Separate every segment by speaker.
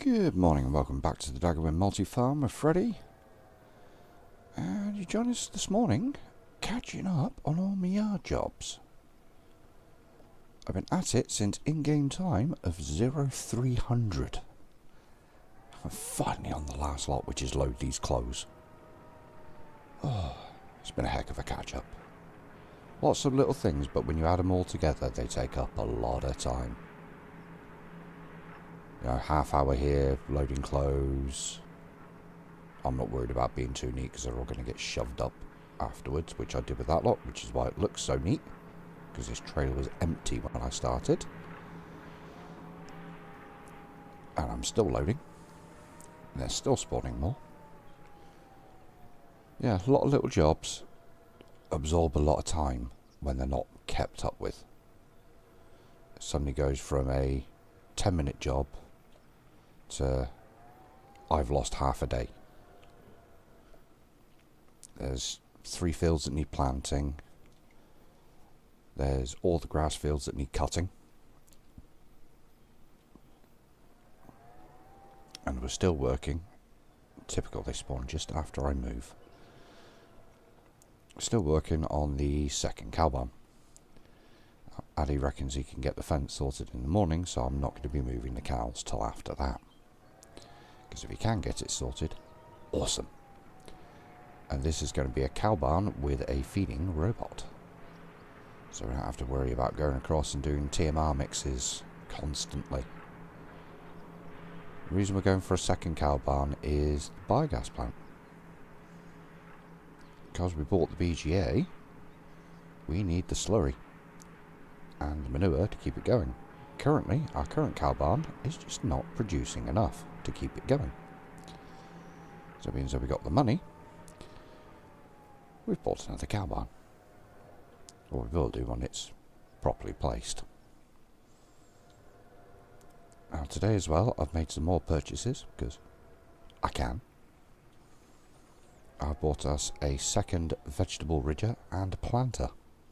Speaker 1: Good morning and welcome back to the Daggerwin Multifarm with Freddy. And you join us this morning, catching up on all my yard jobs. I've been at it since in-game time of 0300. I'm finally on the last lot, which is load these clothes. Oh, it's been a heck of a catch-up. Lots of little things, but when you add them all together, they take up a lot of time. You know, half hour here, loading clothes. I'm not worried about being too neat because they're all going to get shoved up afterwards, which I did with that lot, which is why it looks so neat, because this trailer was empty when I started. And I'm still loading. And they're still spawning more. Yeah, a lot of little jobs absorb a lot of time when they're not kept up with. It suddenly goes from a 10-minute job to I've lost half a day. There's 3 fields that need planting. There's all the grass fields that need cutting. And we're still working. Typical, they spawn just after I move. Still working on the second cow barn. Addy reckons he can get the fence sorted in the morning, so I'm not going to be moving the cows till after that. Because if he can get it sorted, awesome. And this is going to be a cow barn with a feeding robot. So we don't have to worry about going across and doing TMR mixes constantly. The reason we're going for a second cow barn is the biogas plant. Because we bought the BGA, we need the slurry and the manure to keep it going. Currently, our current cow barn is just not producing enough to keep it going. So it means that we got the money, we've bought another cow barn. Or we will do when it's properly placed. Now today as well, I've made some more purchases, because I can. I bought us a second vegetable ridger and a planter,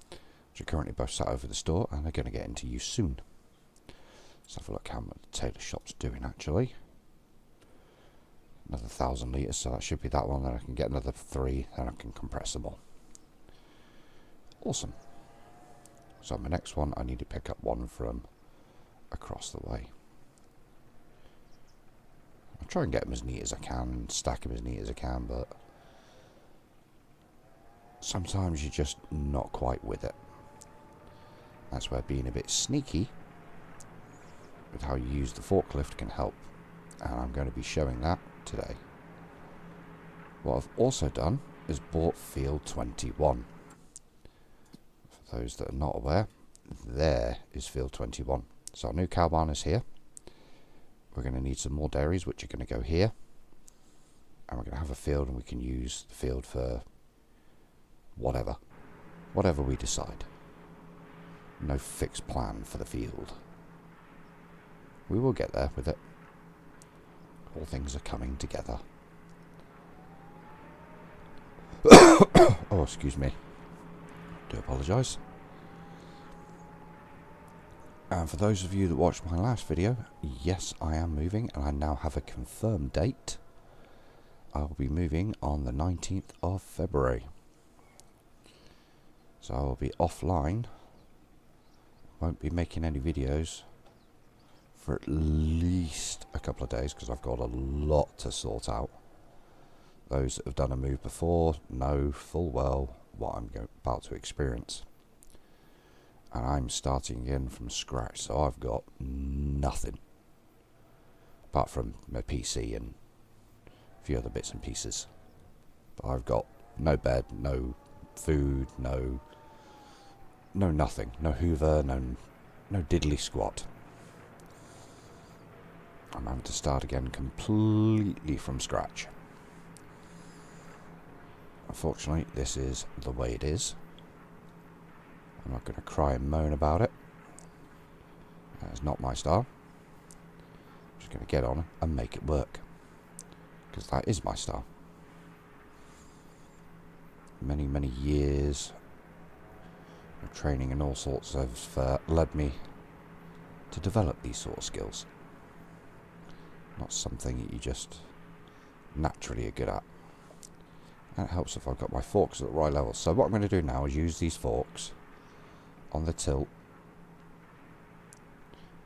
Speaker 1: which are currently both sat over the store and are going to get into use soon. Let's have a look how much the tailor shop's doing actually. Another 1,000 litres, so that should be that one. Then I can get another 3, then I can compress them all. Awesome. So my next one, I need to pick up one from across the way. I'll try and get them as neat as I can, and stack them as neat as I can, but sometimes you're just not quite with it. That's where being a bit sneaky with how you use the forklift can help, and I'm going to be showing that today. What I've also done is bought field 21. For those that are not aware, there is field 21. So our new cow barn is here. We're going to need some more dairies, which are going to go here, and we're going to have a field, and we can use the field for whatever we decide. No fixed plan for the field. We will get there with it. All things are coming together. Oh, excuse me. Do apologise. And for those of you that watched my last video, yes, I am moving, and I now have a confirmed date. I will be moving on the 19th of February. So I will be offline. Won't be making any videos for at least a couple of days, because I've got a lot to sort out. Those that have done a move before know full well what I'm about to experience. And I'm starting again from scratch, so I've got nothing. Apart from my PC and a few other bits and pieces. But I've got no bed, no food, no nothing. No Hoover, no diddly squat. I'm having to start again completely from scratch. Unfortunately, this is the way it is. I'm not going to cry and moan about it. That is not my style. I'm just going to get on and make it work. Because that is my style. Many, many years of training and all sorts have led me to develop these sort of skills. Not something that you just naturally are good at. And it helps if I've got my forks at the right level. So what I'm going to do now is use these forks on the tilt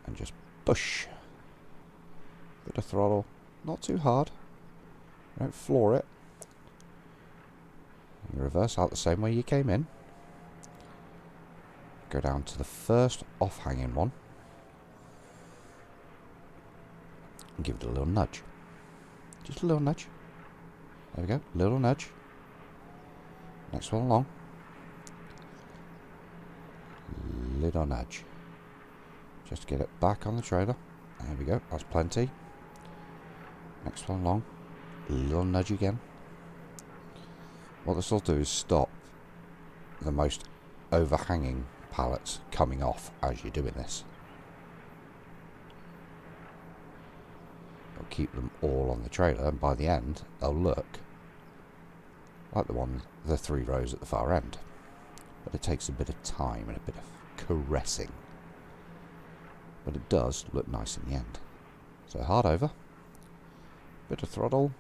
Speaker 1: and just push. Bit of throttle, not too hard. Don't floor it. You reverse out the same way you came in. Go down to the first off-hanging one and give it a little nudge. Just a little nudge. There we go, little nudge. Next one along. Little nudge. Just get it back on the trailer. There we go, that's plenty. Next one along. Little nudge again. What this will do is stop the most overhanging pallets coming off as you're doing this. It'll keep them all on the trailer, and by the end they'll look like the 3 rows at the far end. But it takes a bit of time and a bit of caressing. But it does look nice in the end. So hard over, bit of throttle,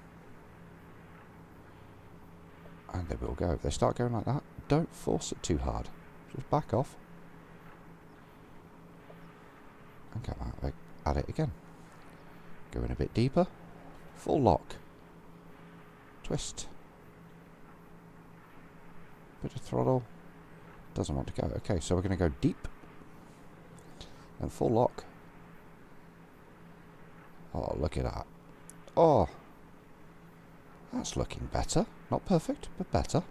Speaker 1: and they will go. If they start going like that, don't force it too hard. Just back off and come out at it again. Go in a bit deeper. Full lock. Twist. Bit of throttle. Doesn't want to go. Okay, so we're going to go deep and full lock. Oh, look at that. Oh, that's looking better. Not perfect, but better.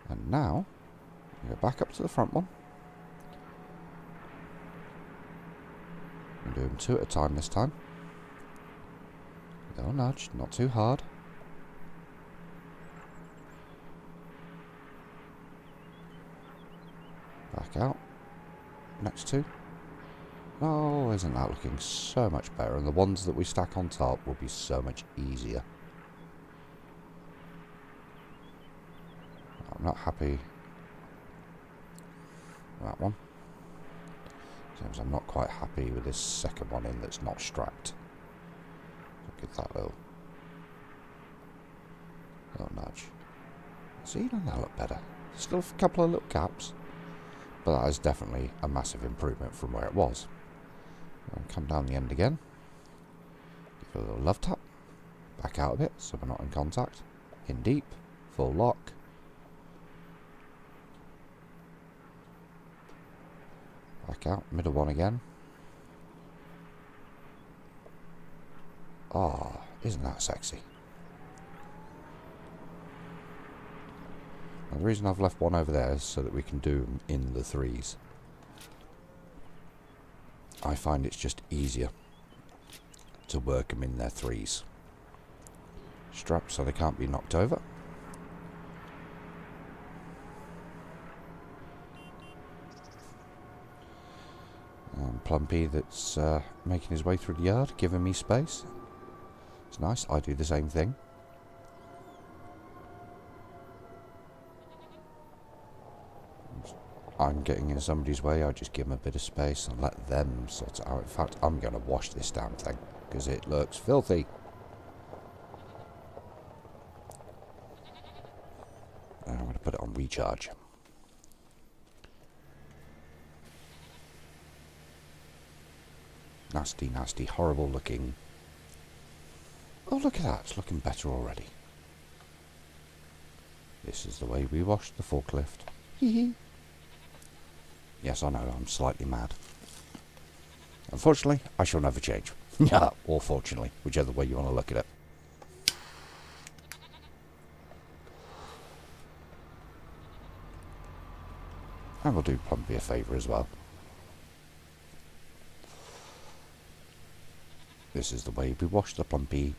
Speaker 1: And now, we go back up to the front one. We'll do them 2 at a time this time. Little nudge, not too hard. Back out. Next 2. Oh, isn't that looking so much better? And the ones that we stack on top will be so much easier. I'm not happy with that one. Seems I'm not quite happy with this second one in that's not strapped. Give that little nudge. See, doesn't that look better? Still a couple of little gaps, but that is definitely a massive improvement from where it was. I'll come down the end again. Give it a little love tap. Back out a bit so we're not in contact. In deep. Full lock. Back out. Middle one again. Oh, isn't that sexy? Now, the reason I've left one over there is so that we can do them in the 3s. I find it's just easier to work them in their 3s. Strapped so they can't be knocked over. And Plumpy that's making his way through the yard, giving me space. It's nice, I do the same thing. I'm getting in somebody's way, I just give them a bit of space and let them sort it out. In fact, I'm going to wash this damn thing because it looks filthy. And I'm going to put it on recharge. Nasty, nasty, horrible looking. Oh, look at that, it's looking better already. This is the way we wash the forklift. Hee. Yes, I know, I'm slightly mad. Unfortunately, I shall never change. Or fortunately, whichever way you want to look at it. And we'll do Plumpy a favour as well. This is the way we wash the Plumpy.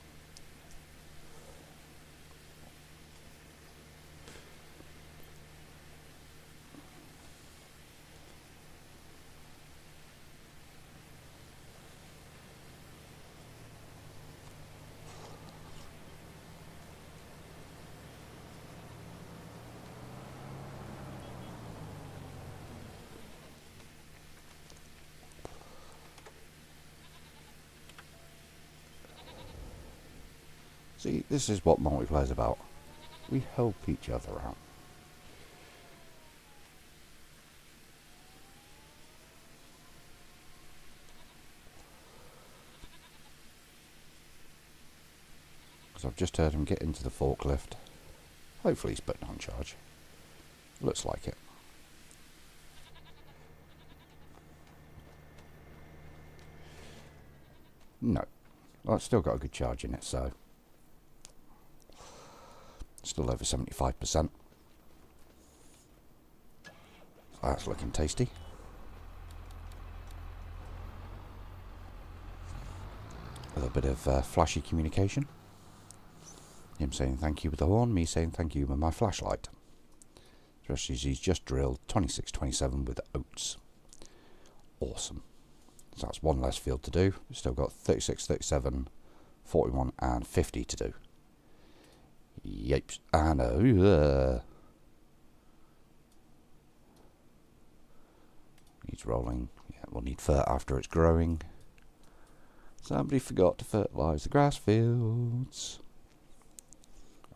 Speaker 1: See, this is what multiplayer is about. We help each other out. Because I've just heard him get into the forklift. Hopefully he's putting on charge. Looks like it. No. Well, it's still got a good charge in it, so... Still over 75%. That's looking tasty. With a bit of flashy communication. Him saying thank you with the horn, me saying thank you with my flashlight. Especially as he's just drilled 2627 with oats. Awesome. So that's one less field to do. We've still got 36, 37, 41 and 50 to do. Yepes. And needs rolling. Yeah, we'll need fur after it's growing. Somebody forgot to fertilise the grass fields.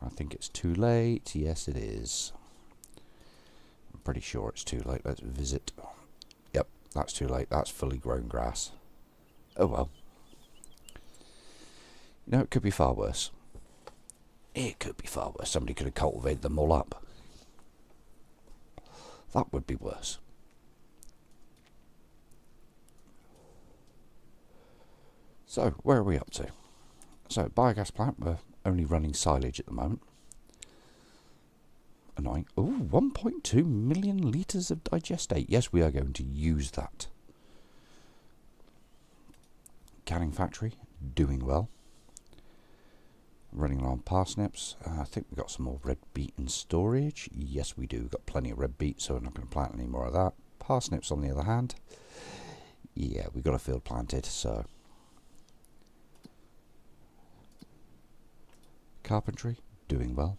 Speaker 1: I think it's too late. Yes, it is. I'm pretty sure it's too late. Let's visit. Yep, that's too late. That's fully grown grass. Oh well. You know, it could be far worse. It could be far worse. Somebody could have cultivated them all up. That would be worse. So, where are we up to? So, biogas plant, we're only running silage at the moment. Annoying. Ooh, 1.2 million litres of digestate. Yes, we are going to use that. Canning factory, doing well. Running along parsnips. I think we've got some more red beet in storage. Yes, we do. We've got plenty of red beet, so we're not going to plant any more of that. Parsnips, on the other hand. Yeah, we've got a field planted, so... Carpentry, doing well.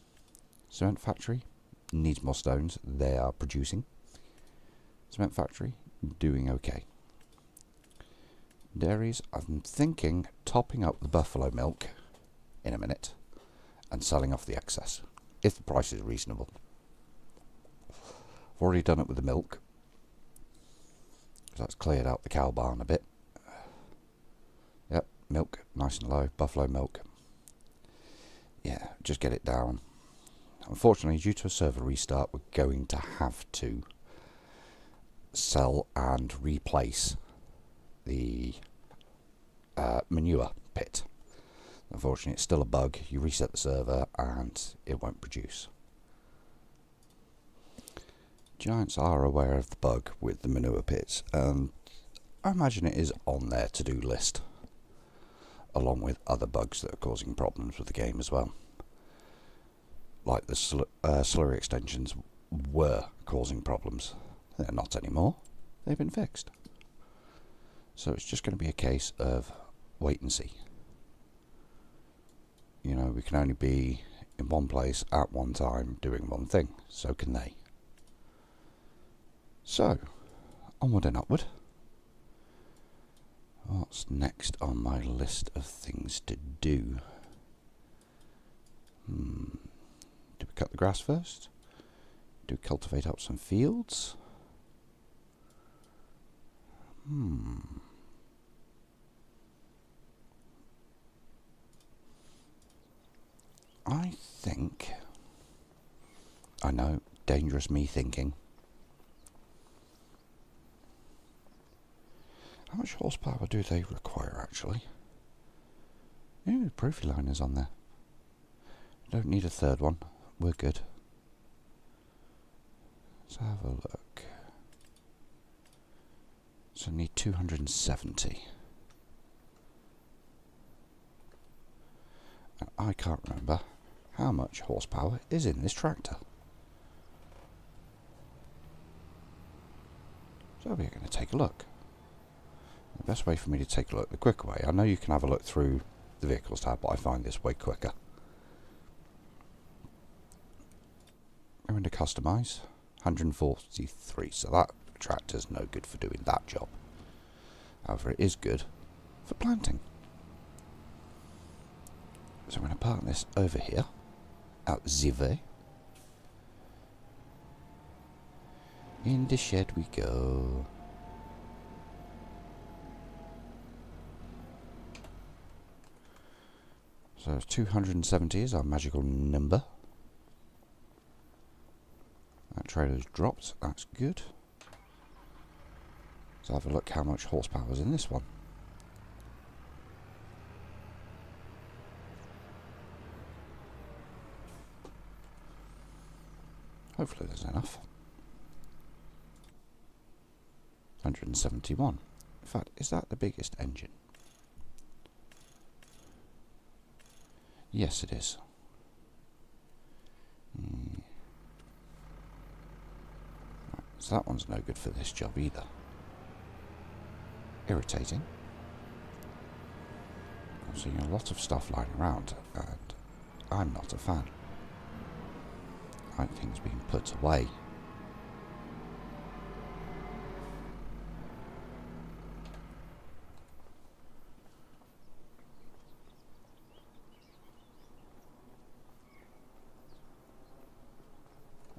Speaker 1: Cement factory, needs more stones. They are producing. Cement factory, doing okay. Dairies, I'm thinking topping up the buffalo milk in a minute and selling off the excess, if the price is reasonable. I've already done it with the milk. So that's cleared out the cow barn a bit. Yep, milk, nice and low, buffalo milk. Yeah, just get it down. Unfortunately, due to a server restart, we're going to have to sell and replace the manure pit. Unfortunately, it's still a bug. You reset the server and it won't produce. Giants are aware of the bug with the manure pits, and I imagine it is on their to-do list, along with other bugs that are causing problems with the game as well. Like the slurry extensions were causing problems. They're not anymore. They've been fixed. So it's just going to be a case of wait and see. You know, we can only be in one place at one time doing one thing. So can they. So, onward and upward. What's next on my list of things to do? Do we cut the grass first? Do we cultivate up some fields? I think... I know, dangerous me thinking. How much horsepower do they require, actually? Yeah, Profi liners on there. Don't need a third one. We're good. Let's have a look. So I need 270. And I can't remember how much horsepower is in this tractor. So we're going to take a look. The best way for me to take a look, the quicker way, I know you can have a look through the vehicles tab, but I find this way quicker. Go into customize, 143, so that tractor's no good for doing that job. However, it is good for planting. So I'm going to park this over here, out the way. In the shed we go. So 270 is our magical number. That trailer's dropped, that's good. Let's have a look how much horsepower is in this one. Hopefully there's enough. 171. In fact, is that the biggest engine? Yes, it is. So that one's no good for this job either. Irritating. I'm seeing a lot of stuff lying around, and I'm not a fan. I like things being put away.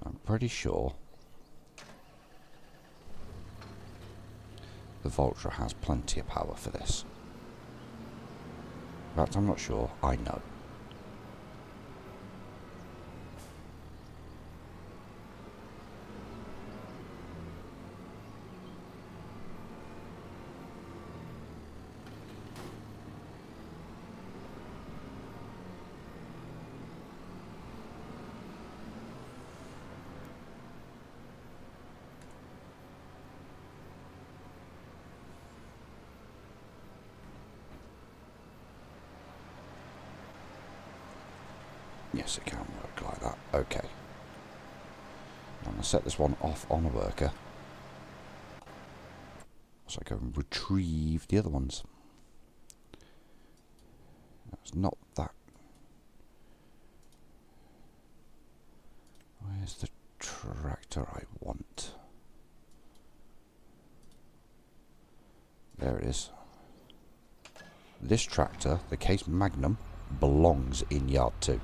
Speaker 1: I'm pretty sure the Vulture has plenty of power for this. In fact, I'm not sure, I know. Yes, it can work like that. Okay. I'm going to set this one off on a worker, so I go and retrieve the other ones. It's not that. Where's the tractor I want? There it is. This tractor, the Case Magnum, belongs in yard 2.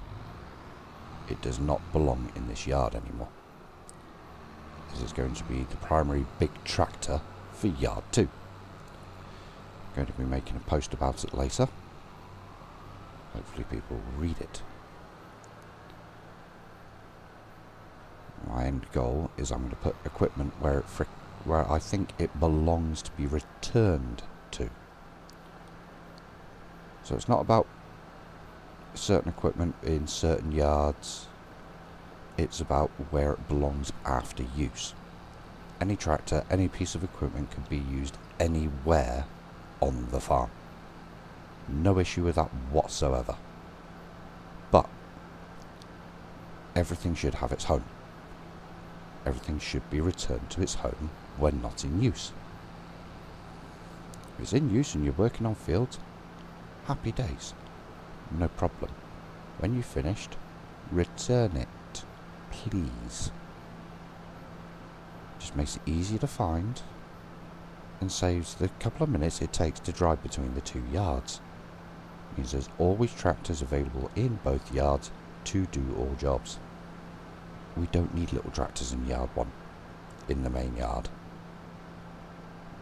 Speaker 1: It does not belong in this yard anymore. This is going to be the primary big tractor for yard 2. I'm going to be making a post about it later. Hopefully people will read it. My end goal is I'm going to put equipment where I think it belongs to be returned to. So it's not about certain equipment in certain yards. It's about where it belongs after use. Any tractor, any piece of equipment can be used anywhere on the farm. No issue with that whatsoever. But everything should have its home. Everything should be returned to its home when not in use. If it's in use and you're working on fields, happy days. No problem. When you've finished, return it, please. Just makes it easier to find and saves the couple of minutes it takes to drive between the 2 yards. Means there's always tractors available in both yards to do all jobs. We don't need little tractors in yard 1, in the main yard.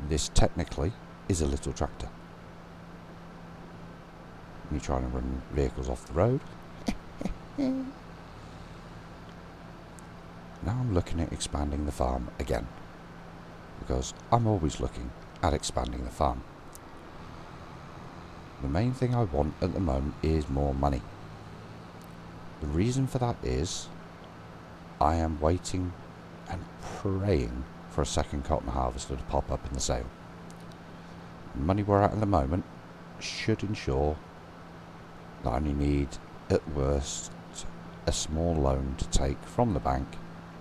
Speaker 1: This technically is a little tractor. Me trying to run vehicles off the road. Now I'm looking at expanding the farm again, because I'm always looking at expanding the farm. The main thing I want at the moment is more money. The reason for that is I am waiting and praying for a second cotton harvester to pop up in the sale. The money we're at the moment should ensure that I only need, at worst, a small loan to take from the bank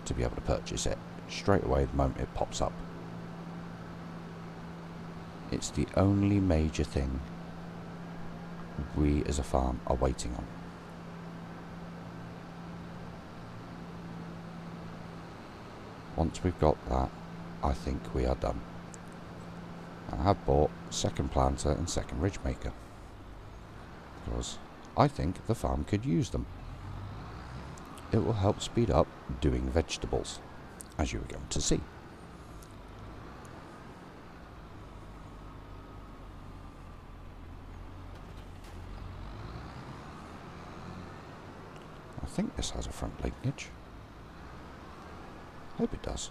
Speaker 1: to be able to purchase it straight away the moment it pops up. It's the only major thing we as a farm are waiting on. Once we've got that, I think we are done. I have bought second planter and second ridge maker, because I think the farm could use them. It will help speed up doing vegetables, as you are going to see. I think this has a front linkage. Hope it does.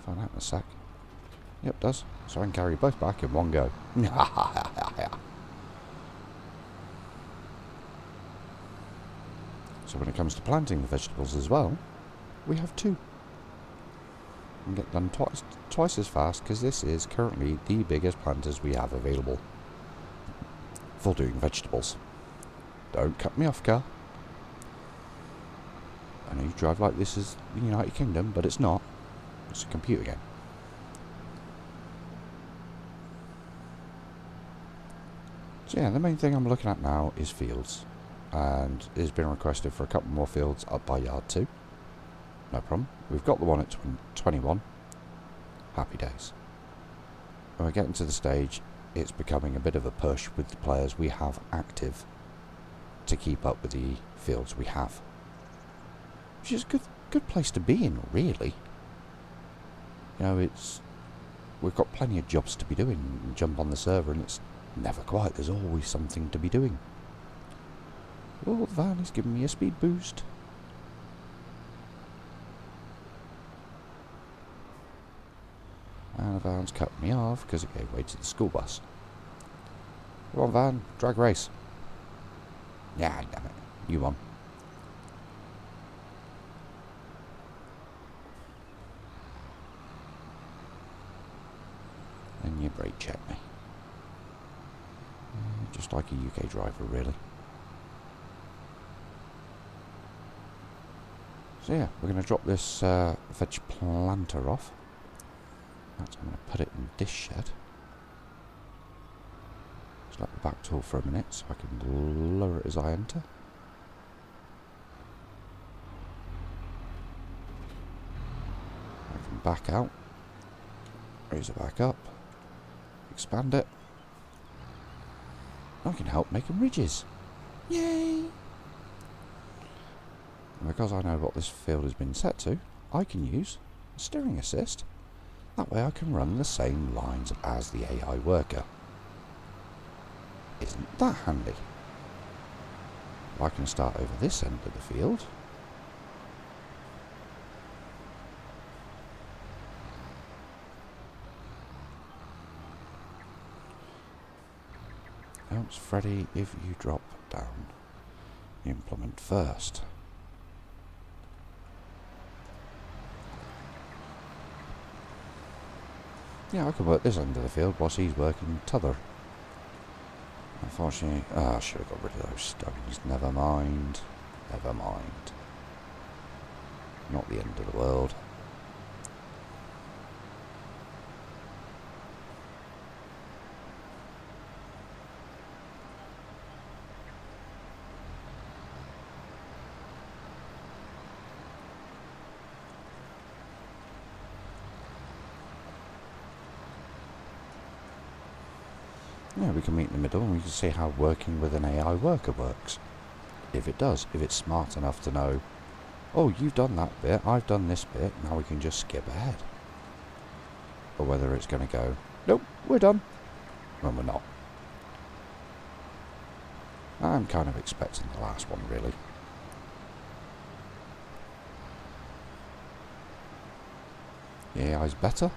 Speaker 1: Find out in a sec. Yep, it does. So I can carry both back in one go. So when it comes to planting the vegetables as well, we have two. And get done twice as fast, because this is currently the biggest planters we have available for doing vegetables. Don't cut me off, car. I know you drive like this is the United Kingdom, but it's not. It's a computer game. So yeah, the main thing I'm looking at now is fields. And it has been requested for a couple more fields up by yard 2. No problem. We've got the one at 21. Happy days. And we're getting to the stage, it's becoming a bit of a push with the players we have active to keep up with the fields we have. Which is a good place to be in, really. You know, we've got plenty of jobs to be doing. You jump on the server and it's never quiet. There's always something to be doing. Oh, the van is giving me a speed boost. And the van's cut me off because it gave way to the school bus. Come on, van, drag race. Yeah, damn it. You won. And you brake check me. Just like a UK driver, really. So yeah, we're going to drop this veg planter off. I'm going to put it in this shed. Select the back tool for a minute so I can lower it as I enter. I can back out, raise it back up, expand it. I can help making ridges. Yay! And because I know what this field has been set to, I can use steering assist. That way I can run the same lines as the AI worker. Isn't that handy? I can start over this end of the field. Helps Freddy if you drop down the implement first. Yeah, I could work this end of the field whilst he's working t'other. Unfortunately, I should have got rid of those stones. Never mind. Never mind. Not the end of the world. Yeah, we can meet in the middle and we can see how working with an AI worker works. If it does, if it's smart enough to know, oh, you've done that bit, I've done this bit, now we can just skip ahead. Or whether it's going to go, nope, we're done, when we're not. I'm kind of expecting the last one, really. The AI's better.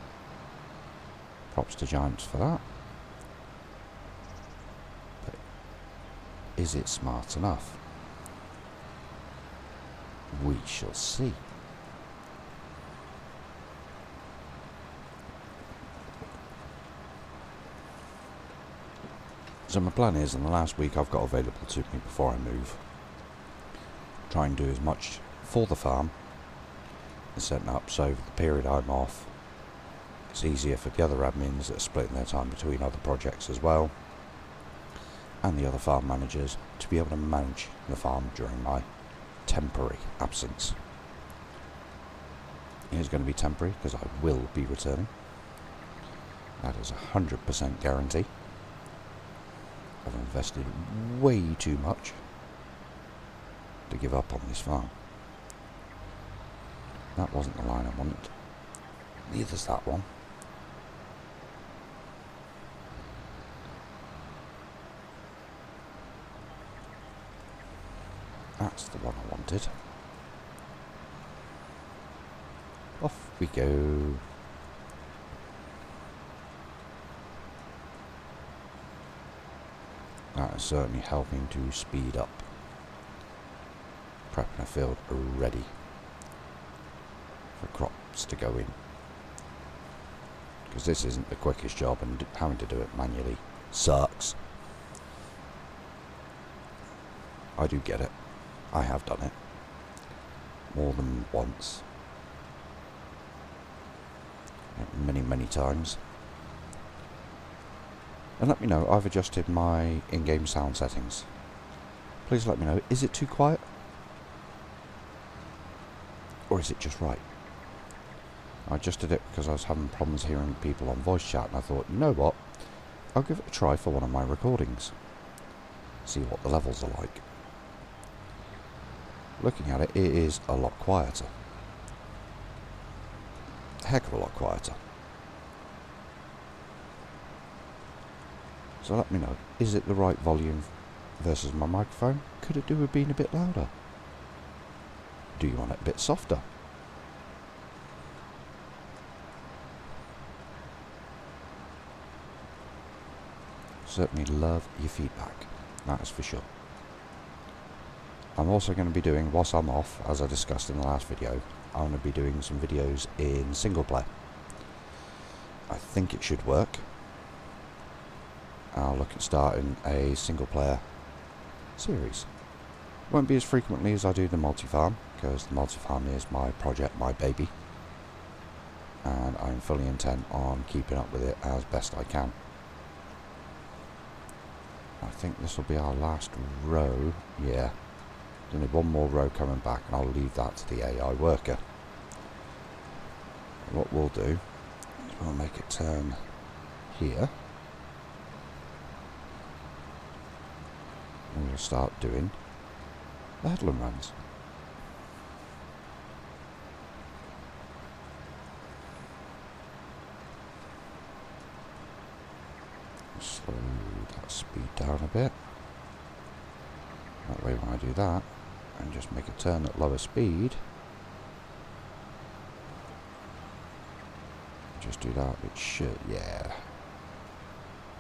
Speaker 1: Props to Giants for that. Is it smart enough? We shall see. So my plan is, in the last week I've got available to me before I move, try and do as much for the farm and setting up so the period I'm off, it's easier for the other admins that are splitting their time between other projects as well, and the other farm managers to be able to manage the farm during my temporary absence. It is going to be temporary because I will be returning. That is 100% guarantee. I've invested way too much to give up on this farm. That wasn't the line I wanted. Neither's that one. That's the one I wanted. Off we go. That is certainly helping to speed up prepping a field ready for crops to go in. Because this isn't the quickest job, and having to do it manually sucks. I do get it. I have done it more than once. Many, many times. And let me know, I've adjusted my in-game sound settings. Please let me know, is it too quiet? Or is it just right? I adjusted it because I was having problems hearing people on voice chat, and I thought, you know what, I'll give it a try for one of my recordings. See what the levels are like. Looking at it, it is a lot quieter. A heck of a lot quieter. So let me know, is it the right volume versus my microphone? Could it do with being a bit louder? Do you want it a bit softer? Certainly love your feedback, that is for sure. I'm also going to be doing, whilst I'm off, as I discussed in the last video, I'm going to be doing some videos in single player. I think it should work. I'll look at starting a single player series. Won't be as frequently as I do the Multifarm, because the Multifarm is my project, my baby, and I'm fully intent on keeping up with it as best I can. I think this will be our last row. Yeah, there's only one more row coming back, and I'll leave that to the AI worker. What we'll do is we'll make it turn here. And we'll start doing the headland runs. Slow that speed down a bit. That way when I do that, and just make it turn at lower speed. Just do that, it should, yeah.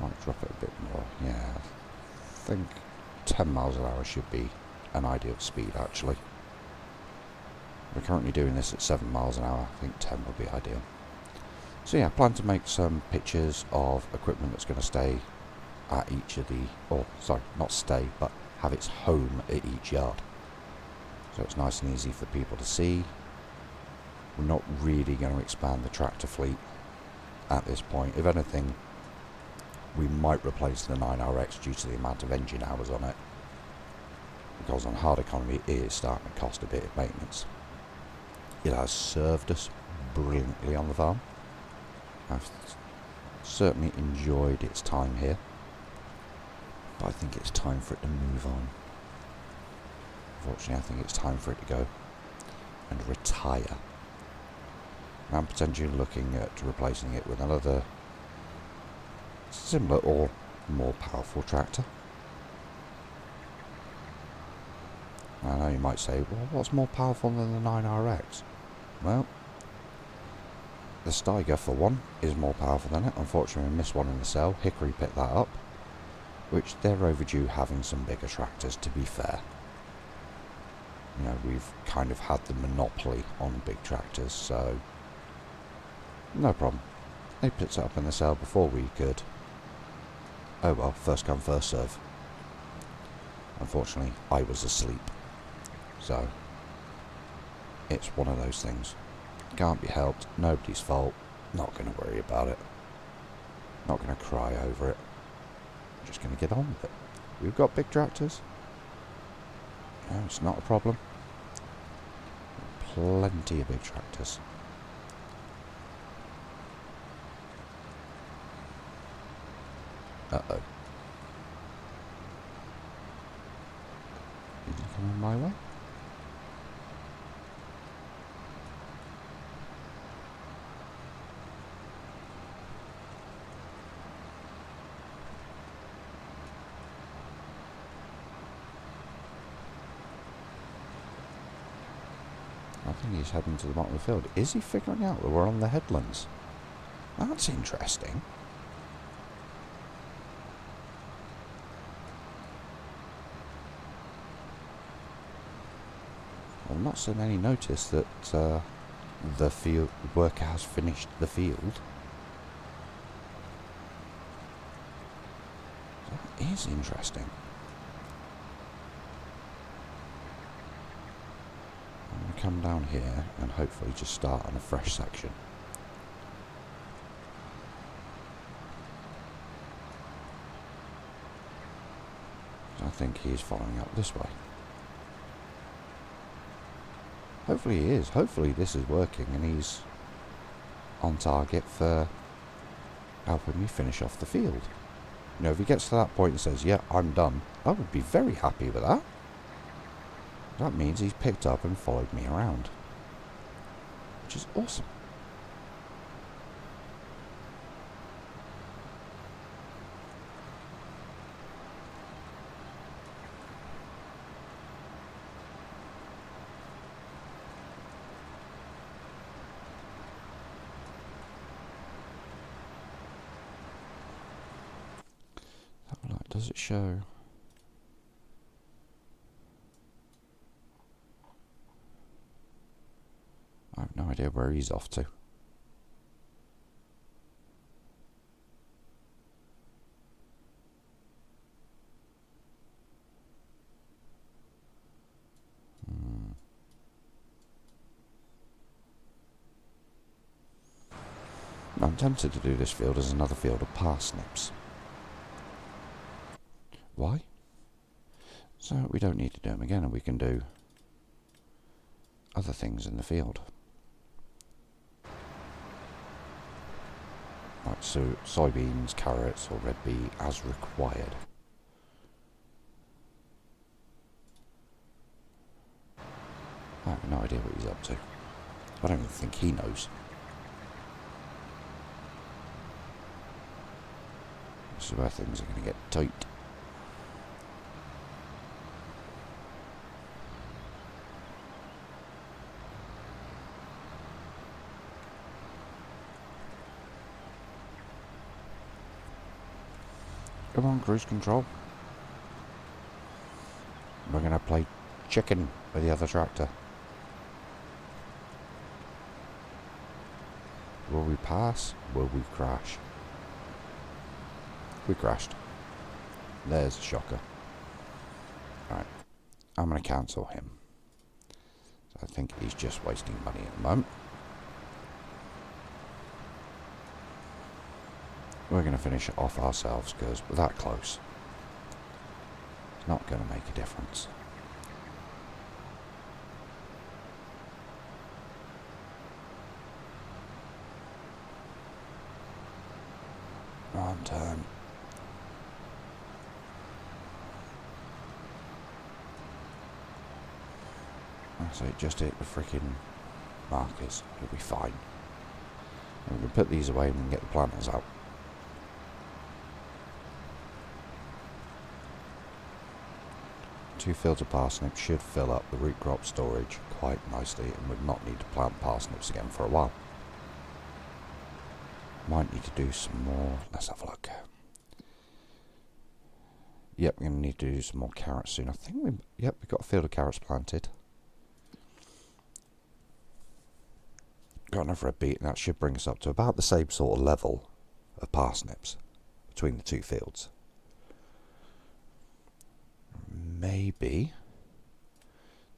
Speaker 1: Might drop it a bit more, yeah. I think 10 miles an hour should be an ideal speed actually. We're currently doing this at 7 miles an hour, I think 10 would be ideal. So yeah, I plan to make some pictures of equipment that's going to stay at each of the, or sorry, not stay, but have its home at each yard. So it's nice and easy for people to see. We're not really going to expand the tractor fleet at this point. If anything, we might replace the 9RX due to the amount of engine hours on it, because on hard economy it is starting to cost a bit of maintenance. It has served us brilliantly on the farm. I've certainly enjoyed its time here, but I think it's time for it to move on. Unfortunately, I think it's time for it to go and retire. I'm potentially looking at replacing it with another similar or more powerful tractor. I know you might say, well, what's more powerful than the 9RX? Well, the Steiger, for one, is more powerful than it. Unfortunately, we missed one in the cell. Hickory picked that up, which they're overdue having some bigger tractors, to be fair. You know, we've kind of had the monopoly on big tractors, so no problem. They picked it up in the cell before we could. Oh well, first come, first serve. Unfortunately, I was asleep. So, it's one of those things. Can't be helped, nobody's fault, not going to worry about it. Not going to cry over it. Just going to get on with it. We've got big tractors. No, it's not a problem. Plenty of big tractors. Uh-oh. on my way. I think he's heading to the bottom of the field. Is he figuring out that we're on the headlands? That's interesting. I've not seen any notice that the field worker has finished the field. That is interesting. I'm going to come down here and hopefully just start on a fresh section. I think he is following up this way. Hopefully he is. Hopefully this is working and he's on target for helping me finish off the field. You know, if he gets to that point and says, yeah, I'm done, I would be very happy with that. That means he's picked up and followed me around, which is awesome. Does it show? I have no idea where he's off to. I'm tempted to do this field as another field of parsnips. Why? So we don't need to do them again and we can do other things in the field. Like so soybeans, carrots or red beet as required. I have no idea what he's up to. I don't even think he knows. This is where things are going to get tight. Come on, cruise control. We're going to play chicken with the other tractor. Will we pass? Will we crash? We crashed. There's a shocker. Right, I'm going to cancel him. So I think he's just wasting money at the moment. We're going to finish it off ourselves because we're that close. It's not going to make a difference. One turn. So just hit the freaking markers. It'll be fine. And we can put these away and we can get the planters out. Two fields of parsnips should fill up the root crop storage quite nicely and would not need to plant parsnips again for a while. Might need to do some more. Let's have a look. Yep, we're going to need to do some more carrots soon. I think we've got a field of carrots planted. Got enough red beet, and that should bring us up to about the same sort of level of parsnips between the two fields. Maybe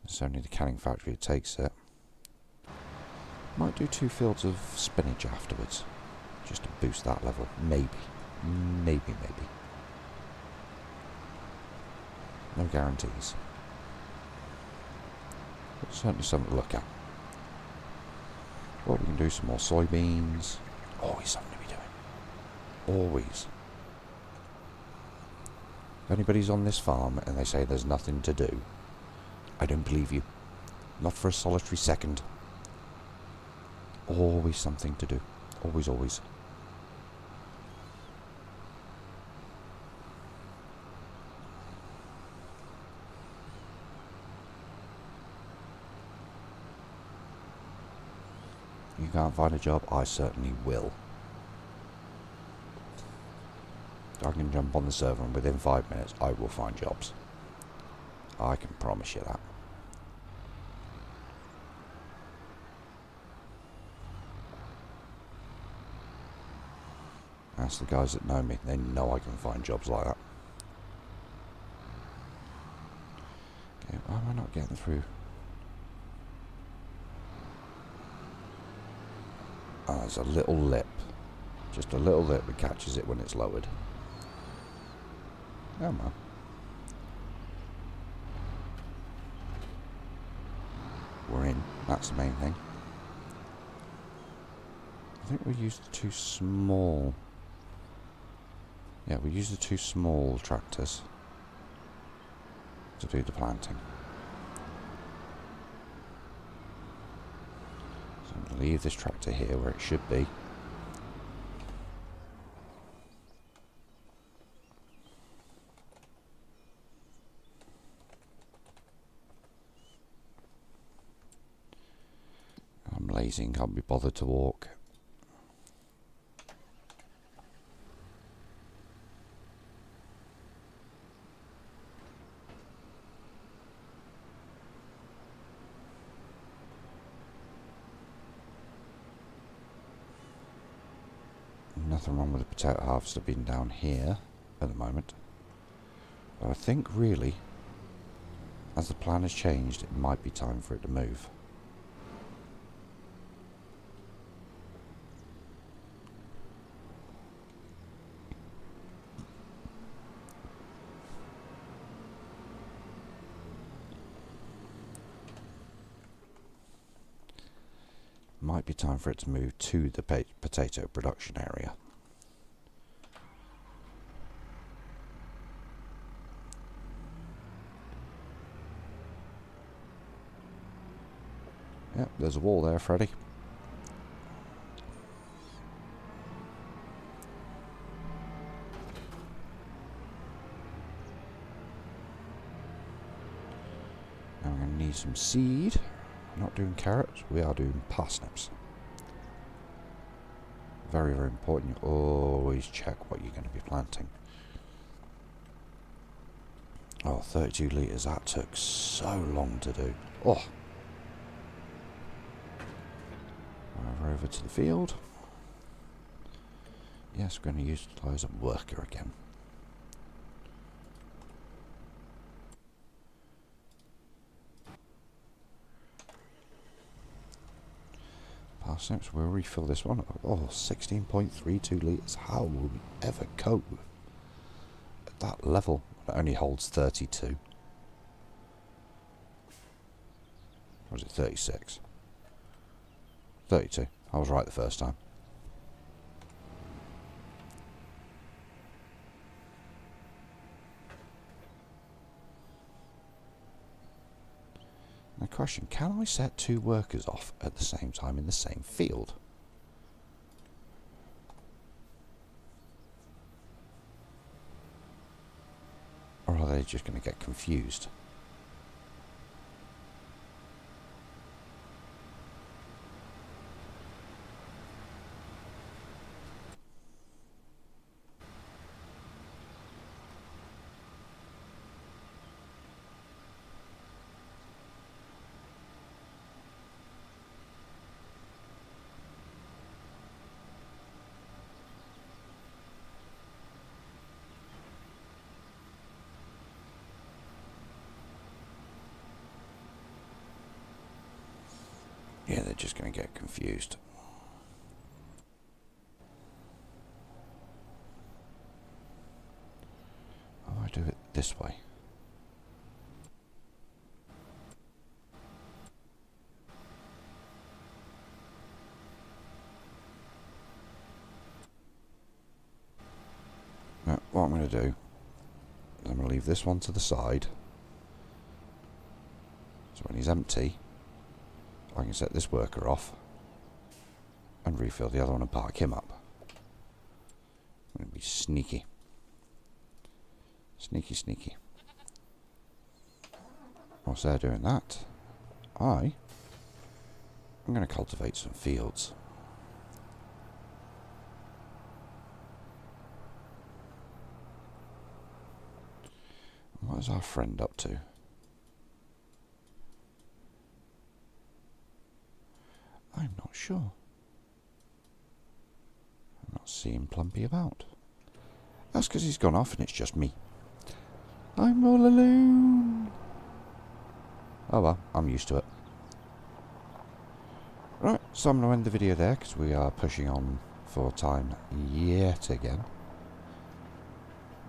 Speaker 1: it's only the canning factory that takes it. Might do 2 fields of spinach afterwards, just to boost that level. Maybe. No guarantees. But certainly something to look at. Well, we can do some more soybeans. Always something to be doing. Always. If anybody's on this farm and they say there's nothing to do, I don't believe you. Not for a solitary second. Always something to do. Always, always. You can't find a job? I certainly will. I can jump on the server and within 5 minutes I will find jobs. I can promise you that. Ask the guys that know me. They know I can find jobs like that. Okay, why am I not getting through? Oh, there's a little lip. Just a little lip that catches it when it's lowered. Oh man. We're in. That's the main thing. I think we used the too small. Yeah, we used the too small tractors to do the planting. So I'm going to leave this tractor here where it should be. I'm lazy and can't be bothered to walk. Nothing wrong with the potato harvester being down here at the moment. But I think really, as the plan has changed, it might be time for it to move. Might be time for it to move to the potato production area. Yep, there's a wall there, Freddy. Now we're going to need some seed. We're not doing carrots, we are doing parsnips. Very, very important. You always check what you're going to be planting. Oh, 32 litres, that took so long to do. Oh. Over to the field. Yes, we're going to utilise a worker again. Parsnips, we'll refill this one. Oh, 16.32 litres. How will we ever cope at that level? It only holds 32. Or was it 36? 32. I was right the first time. Now question, can I set 2 workers off at the same time in the same field? Or are they just going to get confused? Yeah, they're just going to get confused. Oh, I do it this way. Now, what I'm going to do is I'm going to leave this one to the side. So when he's empty, I can set this worker off and refill the other one and park him up. I'm going to be sneaky. Sneaky, sneaky. Whilst they're doing that, I'm going to cultivate some fields. What is our friend up to? I'm not sure. I'm not seeing Plumpy about. That's because he's gone off and it's just me. I'm all alone. Oh well, I'm used to it. Right, so I'm going to end the video there because we are pushing on for time yet again.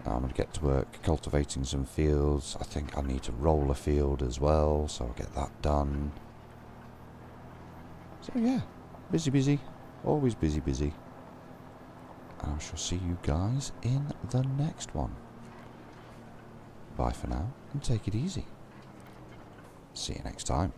Speaker 1: I'm going to get to work cultivating some fields. I think I need to roll a field as well, so I'll get that done. So yeah, busy, busy. Always busy, busy. And I shall see you guys in the next one. Bye for now, and take it easy. See you next time.